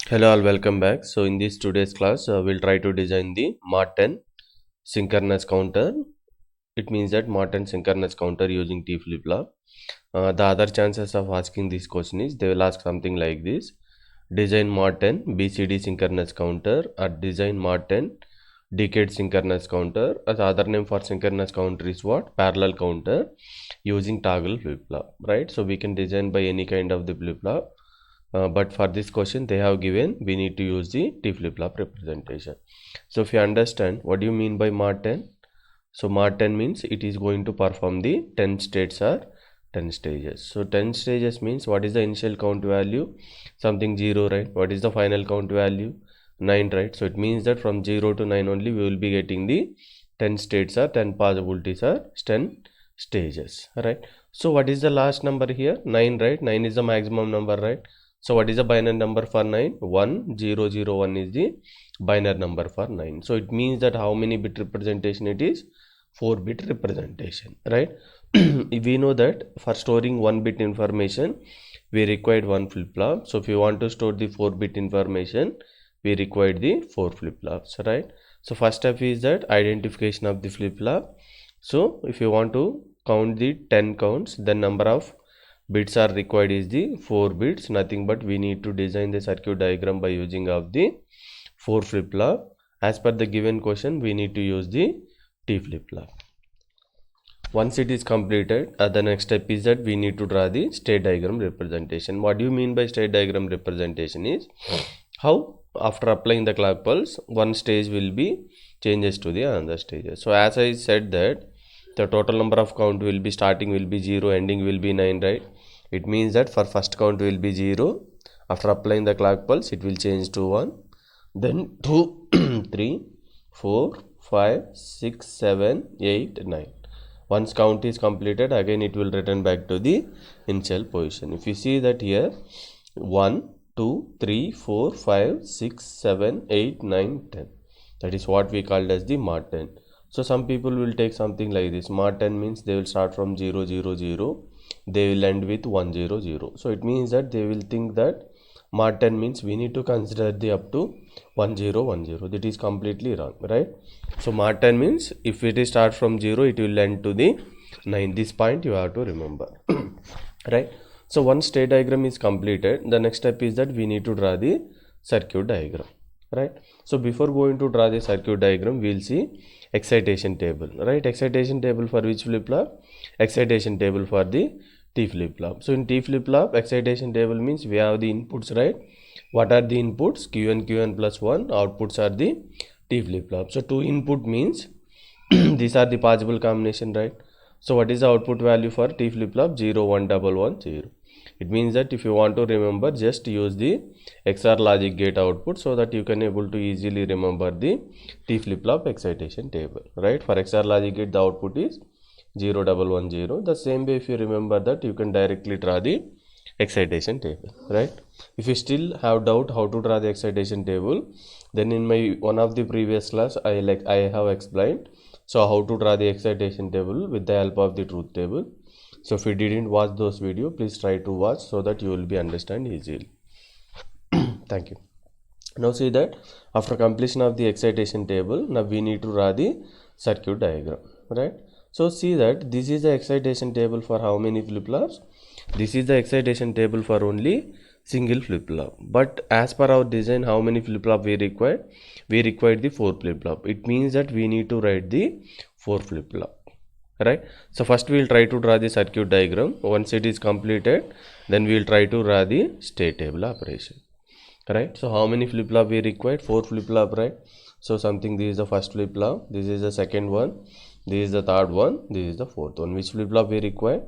Hello all, welcome back. So in this today's class, we'll try to design the Mod-10 synchronous counter. It means that Mod-10 synchronous counter using T flip-flop. The other chances of asking this question is they will ask something like this: design Mod-10 BCD synchronous counter, or design Mod-10 decade synchronous counter. As other name for synchronous counter is what? Parallel counter using toggle flip-flop, right? So we can design by any kind of the flip-flop. But for this question they have given we need to use the T flip-flop representation. So if you understand what do you mean by Mod-10, so Mod-10 means it is going to perform the 10 states or 10 stages. So 10 stages means what is the initial count value? Something 0, right? What is the final count value? 9, right? So it means that from 0 to 9 only we will be getting the 10 states or 10 possibilities or 10 stages, right? So what is the last number here? 9, right? 9 is the maximum number, right? So what is the binary number for 9? 1 0 0 1 is the binary number for 9. So it means that how many bit representation it is? 4-bit representation, right? We know that for storing 1-bit information we required 1 flip-flop. So if you want to store the 4-bit information we required the 4 flip-flops, right? So first step is that identification of the flip-flop. So if you want to count the 10 counts, the number of bits are required is the 4 bits, nothing but we need to design the circuit diagram by using of the 4 flip-flop. As per the given question we need to use the T flip-flop. Once it is completed, the next step is that we need to draw the state diagram representation. What do you mean by state diagram representation is how after applying the clock pulse one stage will be changes to the another stages. So as I said that the total number of count will be starting will be 0, ending will be 9, right? It means that for first count will be 0. After applying the clock pulse it will change to 1, then 2 3 4 5 6 7 8 9. Once count is completed again it will return back to the initial position. If you see that here 1 2 3 4 5 6 7 8 9 10, that is what we called as the Mod-10. So some people will take something like this. Mod-10 means they will start from 0 0 0, they will end with 1 0 0. So it means that they will think that Mod-10 means we need to consider the up to 1 0 1 0. That is completely wrong, right? So Mod-10 means if it is start from 0 it will end to the 9. This point you have to remember. Right? So once state diagram is completed, the next step is that we need to draw the circuit diagram, right? So before going to draw the circuit diagram we'll see excitation table, right? Excitation table for which flip-flop? Excitation table for the T flip-flop. So in T flip-flop excitation table means we have the inputs, right? What are the inputs? Qn plus 1. Outputs are the T flip-flop. So 2 input means these are the possible combination, right? So what is the output value for T flip-flop? 0 1 1 1 0. It means that if you want to remember, just use the XOR logic gate output so that you can able to easily remember the T flip-flop excitation table, right? For XOR logic gate the output is 0 1 1 0. The same way if you remember that you can directly draw the excitation table, right? If you still have doubt how to draw the excitation table, then in my one of the previous class I have explained so how to draw the excitation table with the help of the truth table. So if you didn't watch those videos, please try to watch so that you will be understand easily. Thank you. Now see that after completion of the excitation table, now we need to draw the circuit diagram, right? So see that this is the excitation table for how many flip-flops? This is the excitation table for only single flip-flop. But as per our design, how many flip-flop we require? We require the 4 flip-flop. It means that we need to write the 4 flip-flop, right? So first we will try to draw the circuit diagram. Once it is completed, then we will try to draw the state table operation, right? So how many flip-flop we required? 4 flip-flop, right? So something, this is the first flip-flop, this is the second one, this is the third one, this is the fourth one. Which flip-flop we require?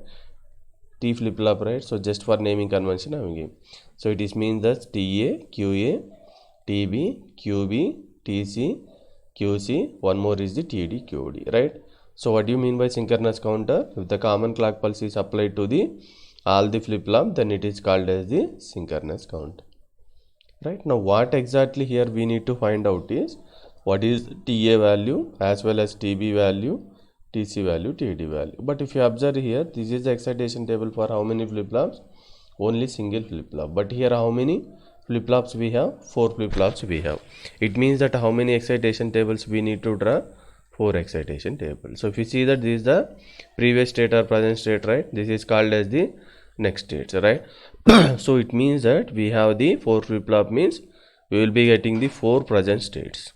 T flip-flop, right? So just for naming convention I am giving. So it is means that TA, QA, TB, QB, TC, QC, one more is the TD, QD, right? So what do you mean by synchronous counter? If the common clock pulse is applied to the all the flip-flop, then it is called as the synchronous counter, right? Now what exactly here we need to find out is what is TA value as well as TB value, TC value, TD value. But if you observe here, this is the excitation table for how many flip-flops? Only single flip-flop. But here how many? flip-flops we have? 4 flip-flops we have. It means that how many excitation tables we need to draw? 4 excitation tables. So if you see that this is the previous state or present state, right? This is called as the next state, right? So it means that we have the 4 flip-flop means we will be getting the 4 present states,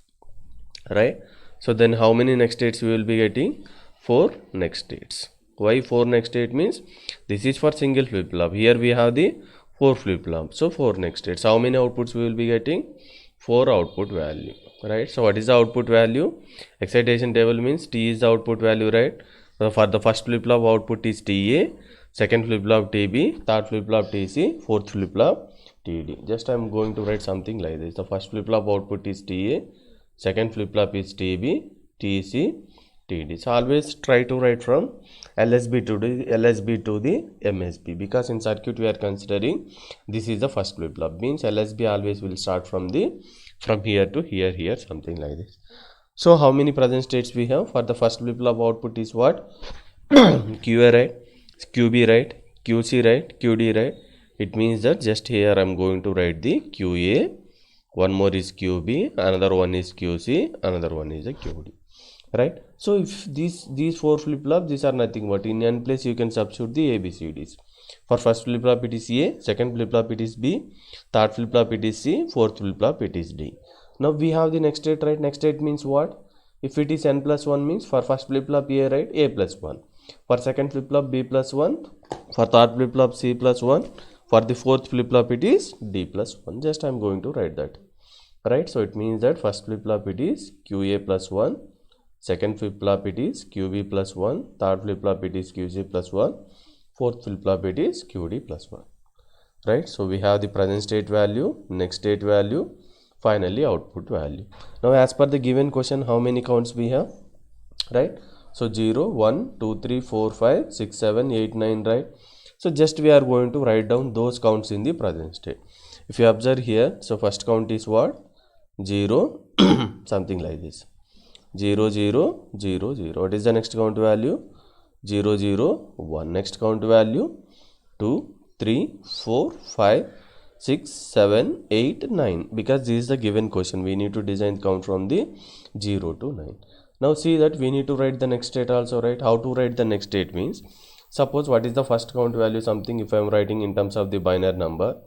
right? So then how many next states we will be getting? 4 next states. Why 4 next state means this is for single flip-flop. Here we have the 4 flip-flop. So 4 next states. How many outputs we will be getting? 4 output value, right? So what is the output value? Excitation table means T is the output value, right? So for the first flip-flop output is TA, second flip-flop TB, third flip-flop TC, fourth flip-flop TD. Just I am going to write something like this. The first flip-flop output is TA, second flip-flop is TB, TC, TD. So always try to write from LSB to the MSB, because in circuit we are considering this is the first flip-flop, means LSB always will start from here to here, something like this. So how many present states we have? For the first flip-flop output is what? QA, right? QB, right? QC, right? QD, right? It means that just here I am going to write the QA, one more is QB, another one is QC, another one is a QD, right? So if these 4 flip-flops, these are nothing but in n place you can substitute the ABCDs. For first flip-flop it is A, second flip-flop it is B, third flip-flop it is C, fourth flip-flop it is D. Now we have the next state, right? Next state means what? If it is n plus 1 means for first flip-flop A, right? A plus 1. For second flip-flop B plus 1. For third flip-flop C plus 1. For the fourth flip-flop it is D plus 1. Just I am going to write that, right? So it means that first flip-flop it is QA plus 1. Second flip-flop it is QB plus 1, third flip-flop it is QC plus 1, fourth flip-flop it is QD plus 1, right? So we have the present state value, next state value, finally output value. Now as per the given question, how many counts we have, right? So 0, 1, 2, 3, 4, 5, 6, 7, 8, 9, right? So just we are going to write down those counts in the present state. If you observe here, so first count is what? 0, something like this. 0, 0, 0, 0. What is the next count value? 0, 0, 1. Next count value 2, 3, 4, 5, 6, 7, 8, 9. Because this is the given question. We need to design count from the 0 to 9. Now see that we need to write the next state also, right? How to write the next state means, suppose what is the first count value, something if I am writing in terms of the binary number.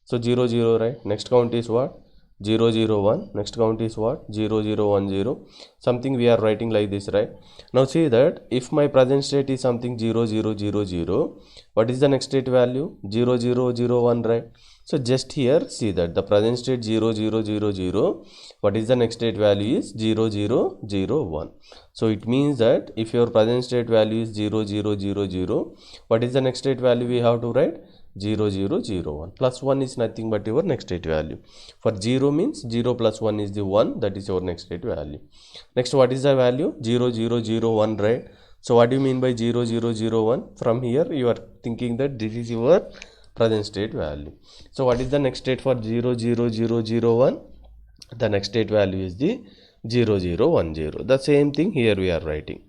So 0, 0, right? Next count is what? 0, 0, 1. Next count is what? 0, 0, 1, 0. Something we are writing like this, right? Now see that if my present state is something 0, 0, 0, 0, what is the next state value? 0, 0, 0, 1, right? So just here see that the present state 0, 0, 0, 0. What is the next state value is 0, 0, 0, 1. So it means that if your present state value is 0, 0, 0, 0, what is the next state value we have to write? 0, 0, 0, 1. Plus 1 is nothing but your next state value. For 0 means 0 plus 1 is the 1, that is your next state value. Next, what is the value? 0, 0, 0, 1, right? So what do you mean by 0, 0, 0, 1? From here you are thinking that this is your present state value. So what is the next state for 0, 0, 0, 0, 1? The next state value is the 0, 0, 1, 0. The same thing here we are writing.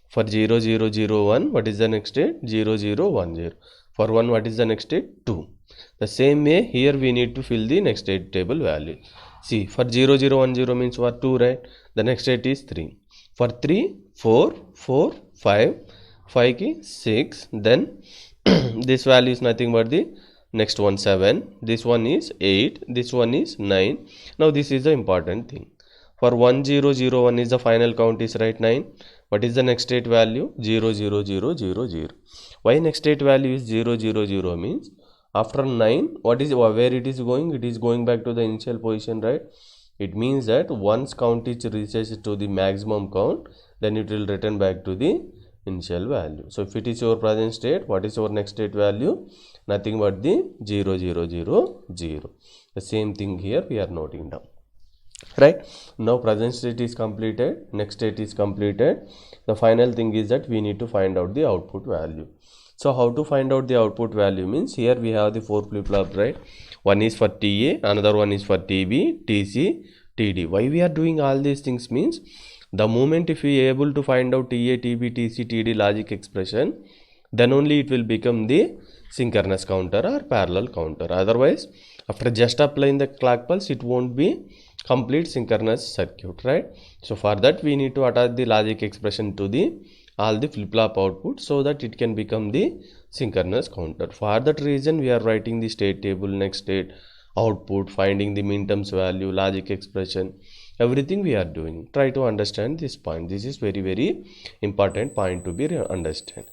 For 0, 0, 0, 1, what is the next state? 0, 0, 1, 0. For 1, what is the next state? 2. The same way here we need to fill the next state table value. See, for 0, 0, 1, 0 means what? 2, right? The next state is 3. For 3, 4, 4, 5, 5 ki 6. Then this value is nothing but the next one 7. This one is 8. This one is 9. Now this is the important thing. For 1, 0, 0, 1 is the final count is right 9. What is the next state value? 0, 0, 0, 0, 0. Why next state value is 0, 0, 0 means after 9, what is where it is going? It is going back to the initial position, right? It means that once count is reaches to the maximum count, then it will return back to the initial value. So if it is your present state, what is your next state value? Nothing but the 0, 0, 0, 0. The same thing here we are noting down. Right, now present state is completed, next state is completed. The final thing is that we need to find out the output value. So how to find out the output value means, here we have the 4 flip-flops, right? One is for TA, another one is for TB, TC, TD. Why we are doing all these things means, the moment if we are able to find out TA, TB, TC, TD logic expression, then only it will become the synchronous counter or parallel counter. Otherwise, after just applying the clock pulse, it won't be complete synchronous circuit, right? So for that, we need to attach the logic expression to the all the flip-flop output so that it can become the synchronous counter. For that reason, we are writing the state table, next state, output, finding the minterms value, logic expression, everything we are doing. Try to understand this point. This is very, very important point to be understand.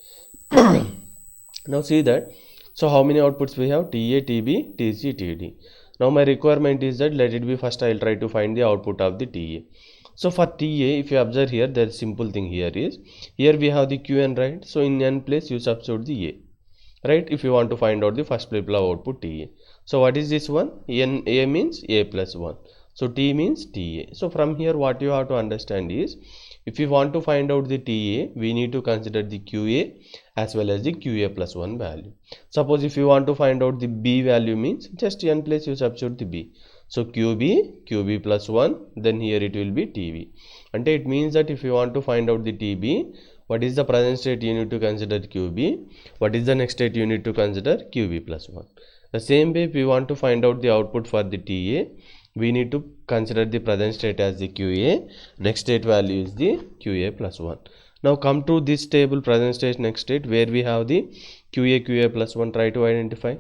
Now see that, so how many outputs we have? TA, TB, TC, TD. Now my requirement is that let it be first I will try to find the output of the TA. So for TA, if you observe here, the simple thing here is, here we have the Qn, right? So in n place you substitute the A, right? If you want to find out the first flip-flop output TA. So what is this one? N, A means A plus 1. So T means TA. So from here what you have to understand is, if you want to find out the TA, we need to consider the QA as well as the QA plus 1 value. Suppose if you want to find out the B value means, just n place you substitute the B. So QB plus 1, then here it will be TB. And it means that if you want to find out the TB, what is the present state you need to consider QB, what is the next state you need to consider QB plus 1. The same way, if we want to find out the output for the TA, we need to consider the present state as the QA, next state value is the QA plus 1. Now come to this table, present state, next state, where we have the QA plus 1, try to identify.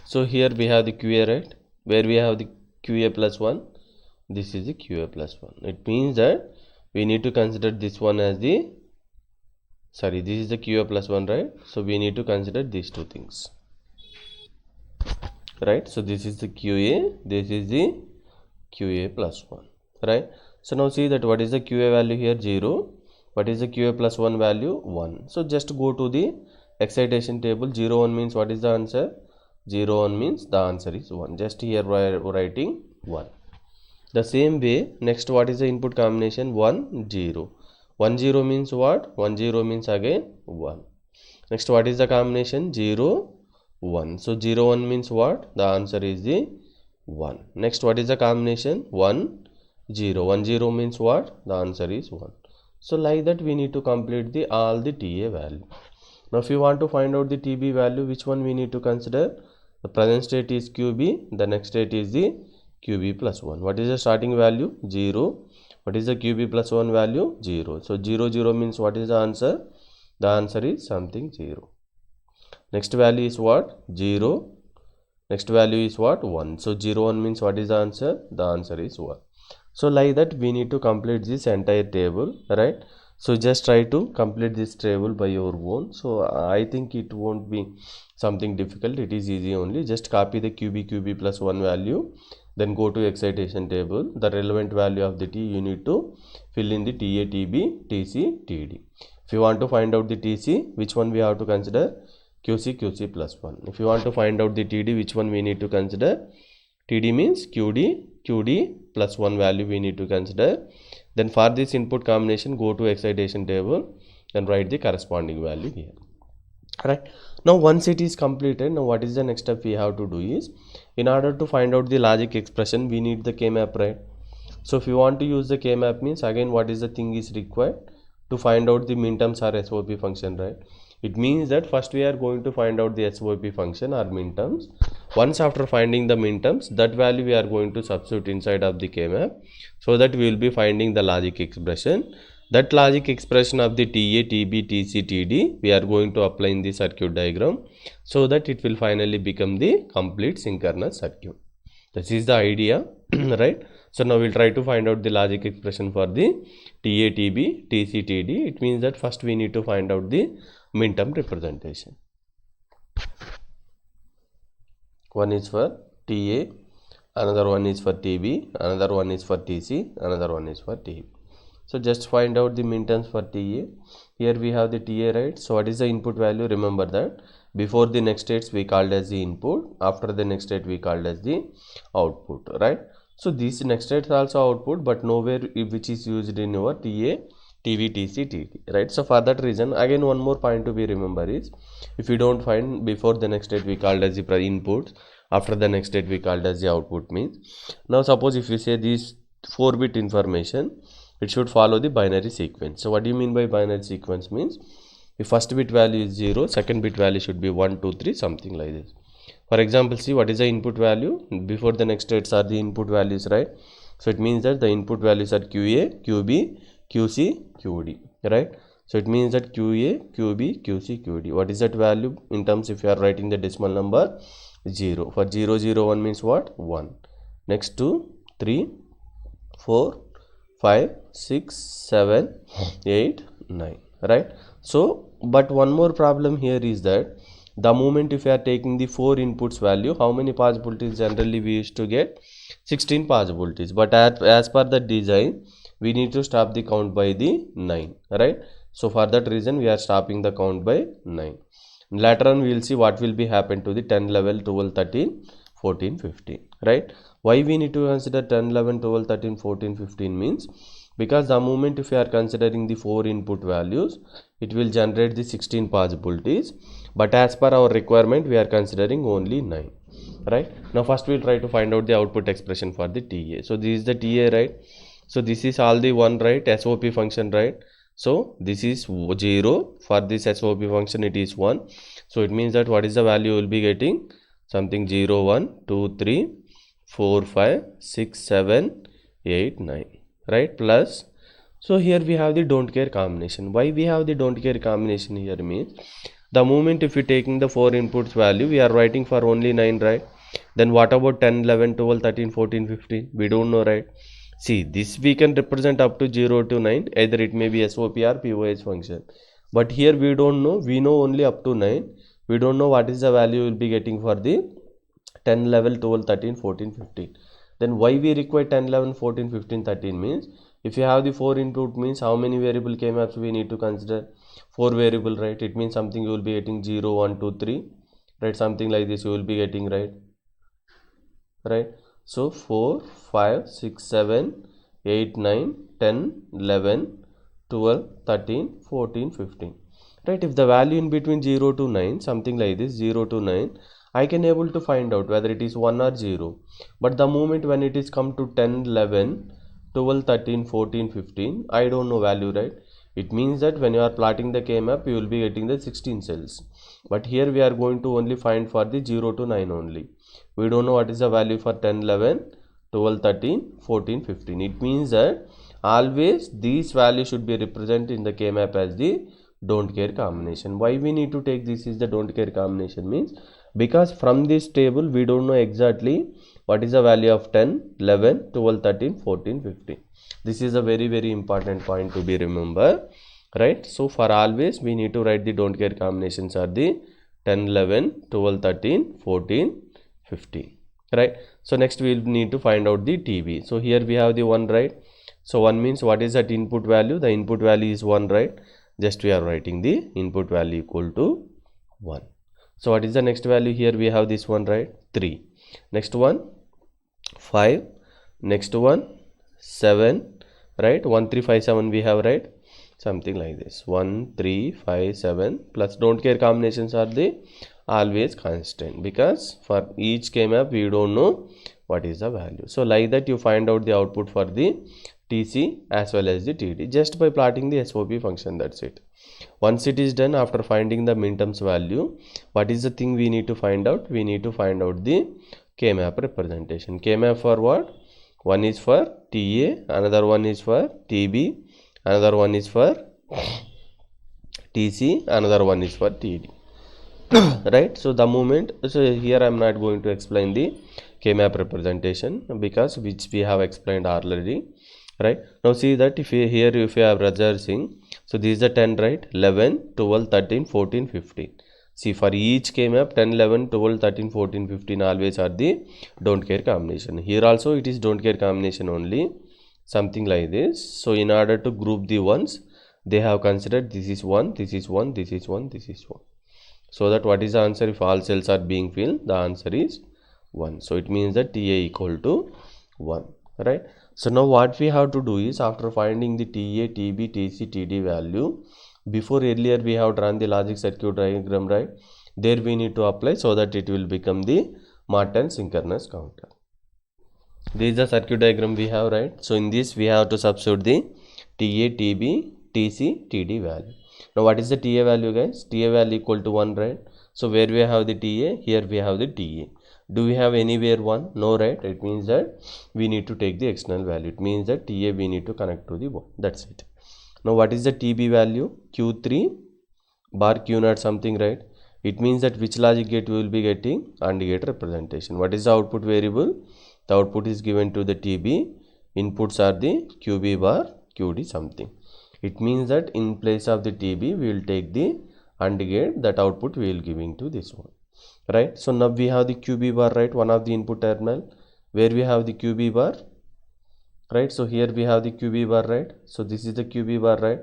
So here we have the QA, right, where we have the QA plus 1, this is the QA plus 1. It means that we need to consider this one as the, sorry, this is the QA plus 1, right? So we need to consider these two things, right? So this is the QA, this is the QA plus 1, right? So now see that what is the QA value here? 0. What is the QA plus 1 value? 1. So just go to the excitation table. 0, 1 means what is the answer? 0, 1 means the answer is 1. Just here we are writing 1. The same way, next what is the input combination? 1, 0. 1, 0 means what? 1, 0 means again 1. Next what is the combination? 0, 1. So 0, 1 means what? The answer is the 1. Next what is the combination? 1, 0. 1, 0 means what? The answer is 1. So like that we need to complete the all the TA value. Now if you want to find out the TB value, which one we need to consider? The present state is QB, the next state is the QB plus 1. What is the starting value? 0. What is the QB plus 1 value? 0. So 0, 0 means what is the answer? The answer is something 0. Next value is what? 0. Next value is what? 1. So 0, 1 means what is the answer? The answer is 1. So like that we need to complete this entire table, right? So just try to complete this table by your own. So I think it won't be something difficult. It is easy only. Just copy the QB plus 1 value. Then go to excitation table. The relevant value of the T you need to fill in the TA, TB, TC, TD. If you want to find out the TC, which one we have to consider? QC plus 1. If you want to find out the TD, which one we need to consider? TD means QD plus 1 value we need to consider. Then for this input combination, go to excitation table and write the corresponding value here. Right. Now once it is completed, now what is the next step we have to do is, in order to find out the logic expression, we need the K-map, right? So if you want to use the K-map means, again what is the thing is required to find out the minterms or SOP function, right? It means that first we are going to find out the SOP function or minterms. Once after finding the minterms, that value we are going to substitute inside of the K-map, so that we will be finding the logic expression. That logic expression of the TA, TB, TC, TD, we are going to apply in the circuit diagram, so that it will finally become the complete synchronous circuit. This is the idea, right? So now we'll try to find out the logic expression for the TA, TB, TC, TD. It means that first we need to find out the minterm representation. One is for TA, another one is for TB, another one is for TC, another one is for TB. So just find out the minterms for TA. Here we have the TA, right? So what is the input value? Remember that before the next states we called as the input, after the next state we called as the output, right? So these next states also output, but nowhere which is used in your TA, TB, TC, TD, right? So for that reason, again one more point to be remember is, if you don't find before the next state we called as the input, after the next state we called as the output means. Now suppose if you say this 4-bit information, it should follow the binary sequence. So what do you mean by binary sequence means? if first bit value is 0, second bit value should be 1, 2, 3, something like this. For example, see what is the input value. Before the next states are the input values, right? So it means that the input values are QA, QB, QC, QD, right? So it means that QA, QB, QC, QD. What is that value in terms if you are writing the decimal number? 0. For 0, 0, 1 means what? 1. Next 2, 3, 4, 5, 6, 7, 8, 9, right? So, but one more problem here is that the moment if you are taking the 4 inputs value, how many possibilities generally we used to get? 16 possibilities. But as per the design, we need to stop the count by the 9, right? So for that reason, we are stopping the count by 9. Later on, we will see what will be happen to the 10, 11, 12, 13, 14, 15, right? Why we need to consider 10, 11, 12, 13, 14, 15 means because the moment if you are considering the 4 input values, it will generate the 16 possibilities. But as per our requirement, we are considering only 9, right? Now first we'll try to find out the output expression for the TA. So this is the TA, right? So this is all the 1, right? SOP function, right? So this is 0. For this SOP function it is 1. So it means that what is the value you will be getting? Something 0, 1, 2, 3, 4, 5, 6, 7, 8, 9, right? Plus, so here we have the don't care combination. Why we have the don't care combination here means the moment if you taking the 4 inputs value, we are writing for only 9, right? Then what about 10, 11, 12, 13, 14, 15? We don't know, right? See, this we can represent up to 0 to 9. Either it may be SOP or POS function. But here we don't know. We know only up to 9. We don't know what is the value we will be getting for the 10, 11, 12, 13, 14, 15. Then why we require 10, 11, 14, 15, 13 means if you have the 4 input means how many variable K-maps we need to consider? 4 variable, right? It means something you will be getting 0, 1, 2, 3, right? Something like this you will be getting, right? Right? So 4, 5, 6, 7, 8, 9, 10, 11, 12, 13, 14, 15. Right? If the value in between 0 to 9, something like this, 0 to 9, I can able to find out whether it is 1 or 0. But the moment when it is come to 10, 11, 12, 13, 14, 15, I don't know value, right? It means that when you are plotting the K-map, you will be getting the 16 cells. But here we are going to only find for the 0 to 9 only. We don't know what is the value for 10, 11, 12, 13, 14, 15. It means that always these values should be represented in the K-map as the don't care combination. Why we need to take this is the don't care combination means because from this table we don't know exactly what is the value of 10, 11, 12, 13, 14, 15. This is a very important point to be remember, right? So for always we need to write the don't care combinations are the 10, 11, 12, 13, 14, 15, right? So next we will need to find out the TB. So here we have the 1, right? So 1 means what is that input value? The input value is 1, right? Just we are writing the input value equal to 1. So what is the next value? Here we have this one, right? 3. Next one 5. Next one 7, right? 1, 3, 5, 7 we have, right? Something like this. 1, 3, 5, 7 plus don't care combinations are the always constant because for each K-map we don't know what is the value. So like that you find out the output for the TC as well as the TD just by plotting the SOP function. That's it. Once it is done, after finding the minterms value, what is the thing we need to find out? We need to find out the K-map representation. K-map for what? One is for TA, another one is for TB, another one is for TC, another one is for TD. Right? So the moment, so here I am not going to explain the K-map representation because which we have explained already. Right? Now see that if you here if you have reversing, so this is the 10, right? 11, 12, 13, 14, 15. See for each K-map 10, 11, 12, 13, 14, 15 always are the don't care combination. Here also it is don't care combination only, something like this. So in order to group the ones, they have considered this is 1, this is 1, this is 1, this is 1. So that what is the answer? If all cells are being filled, the answer is 1. So it means that TA equal to 1, right? So now what we have to do is after finding the TA, TB, TC, TD value, before earlier we have drawn the logic circuit diagram, right? There we need to apply so that it will become the Mod-10 synchronous counter. This is the circuit diagram we have, right? So in this we have to substitute the TA, TB, TC, TD value. Now what is the TA value, guys? TA value equal to 1, right? So where we have the TA, here we have the TA. Do we have anywhere 1? No, right? It means that we need to take the external value. It means that TA we need to connect to the 1. That's it. Now what is the TB value? Q3 bar Q0 something, right? It means that which logic gate we will be getting? AND gate representation. What is the output variable? The output is given to the TB. Inputs are the QB bar QD something. It means that in place of the TB we will take the AND gate, that output we will giving to this one, right? So now we have the QB bar, right? One of the input terminal where we have the QB bar, right? So here we have the QB bar, right? So this is the QB bar, right?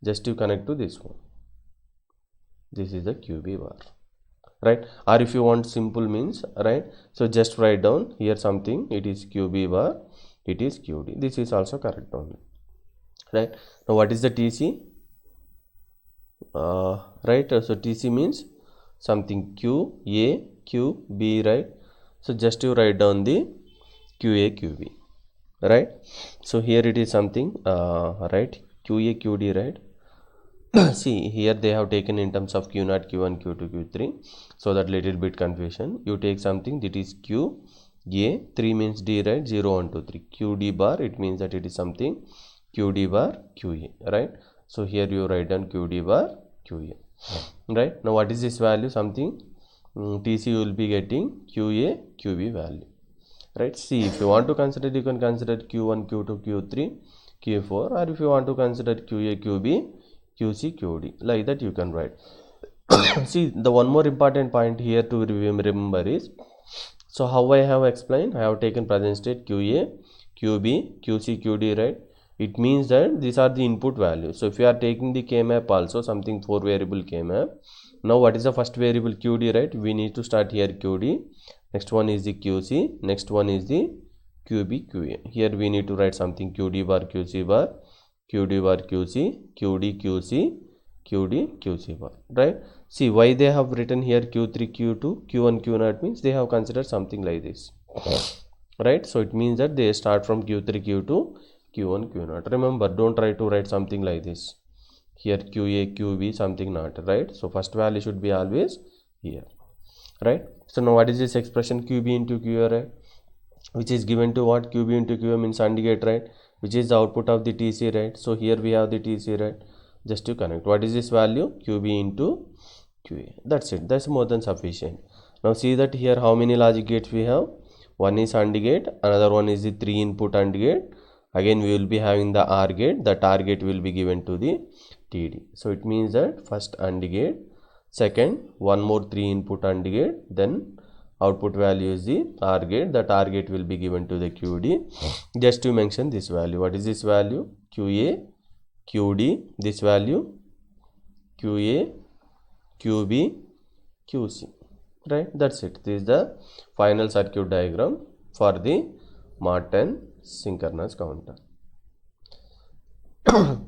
Just to connect to this one, this is the QB bar, right? Or if you want simple means, right? So just write down here something, it is QB bar, it is QD. This is also correct only, right? Now what is the TC? Right? So TC means something QA QB, right? So just you write down the QA QB, right? So here it is something, right? QA QD, right? See here they have taken in terms of Q0, Q1, Q2, Q3, so that little bit confusion. You take something that is Q A, 3 means D, right? 0 1 2 3. QD bar, it means that it is something QD bar QA, right? So here you write down QD bar QA, right? Now what is this value? Something TC you will be getting QA QB value, right? See, if you want to consider, you can consider Q1, Q2, Q3, Q4, or if you want to consider QA QB, QC QD, like that you can write. See, the one more important point here to remember is, so how I have explained, I have taken present state QA QB QC QD, right? It means that these are the input values. So if you are taking the K-map also, something 4 variable K-map. Now what is the first variable? QD, right? We need to start here QD. Next one is the QC. Next one is the QB QA. Here we need to write something QD bar QC bar, QD bar QC, QD QC, QD QC bar, right? See why they have written here Q3 Q2 Q1 Q0 means they have considered something like this, right? So it means that they start from Q3 Q2 Q1 Q0. Remember, don't try to write something like this here, QA QB something not, right? So first value should be always here, right? So now what is this expression QB into QA, right? Which is given to what? QB into QA means AND gate, right? Which is the output of the TC, right? So here we have the TC, right? Just to connect. What is this value? QB into QA. That's it. That's more than sufficient. Now see that here how many logic gates we have? One is AND gate, another one is the 3 input AND gate. Again we will be having the OR gate. That OR gate will be given to the TD. So it means that first AND gate, second one more 3 input AND gate, then output value is the OR gate. That OR gate will be given to the QD. Just to mention this value. What is this value? QA QD. This value QA QB QC, right? That's it. This is the final circuit diagram for the Mod-10 synchronous counter.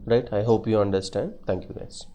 Right? I hope you understand. Thank you guys.